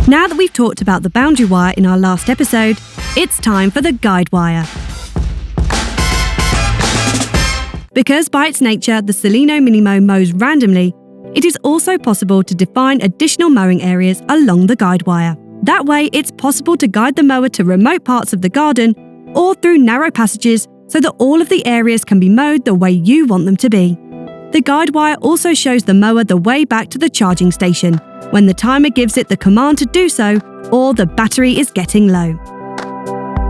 Now that we've talked about the boundary wire in our last episode, it's time for the guide wire. Because by its nature, the SILENO Minimo mows randomly, it is also possible to define additional mowing areas along the guide wire. That way, it's possible to guide the mower to remote parts of the garden or through narrow passages so that all of the areas can be mowed the way you want them to be. The guide wire also shows the mower the way back to the charging station when the timer gives it the command to do so or the battery is getting low.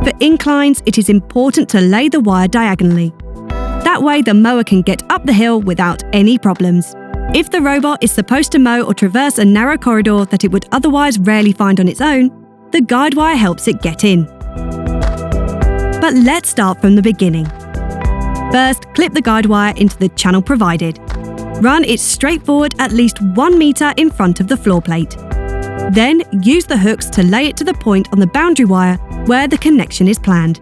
For inclines, it is important to lay the wire diagonally. That way the mower can get up the hill without any problems. If the robot is supposed to mow or traverse a narrow corridor that it would otherwise rarely find on its own, the guide wire helps it get in. But let's start from the beginning. First, clip the guide wire into the channel provided. Run it straight forward at least 1 meter in front of the floor plate. Then, use the hooks to lay it to the point on the boundary wire where the connection is planned.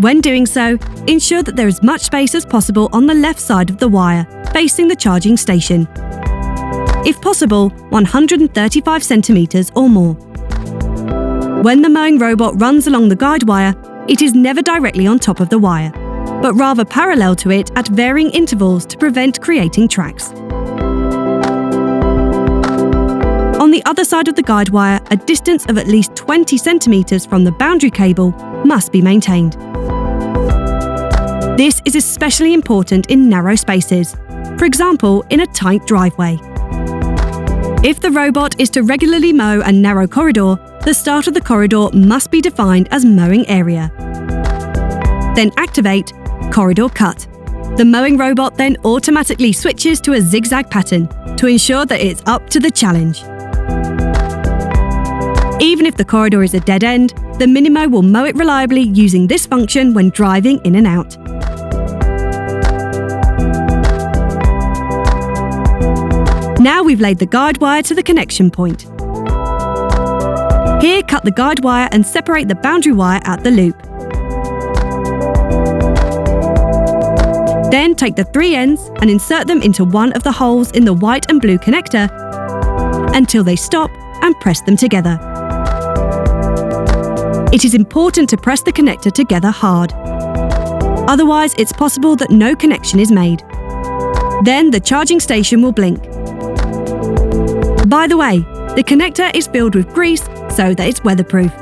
When doing so, ensure that there is much space as possible on the left side of the wire, facing the charging station. If possible, 135 centimeters or more. When the mowing robot runs along the guide wire, it is never directly on top of the wire, but rather parallel to it at varying intervals to prevent creating tracks. On the other side of the guide wire, a distance of at least 20 centimeters from the boundary cable must be maintained. This is especially important in narrow spaces, for example, in a tight driveway. If the robot is to regularly mow a narrow corridor, the start of the corridor must be defined as mowing area. Then activate Corridor Cut. The mowing robot then automatically switches to a zigzag pattern to ensure that it's up to the challenge. Even if the corridor is a dead end, the Minimo will mow it reliably using this function when driving in and out. Now we've laid the guide wire to the connection point. Here, cut the guide wire and separate the boundary wire at the loop. Then take the 3 ends and insert them into one of the holes in the white and blue connector until they stop and press them together. It is important to press the connector together hard. Otherwise, it's possible that no connection is made. Then the charging station will blink. By the way, the connector is filled with grease so that it's weatherproof.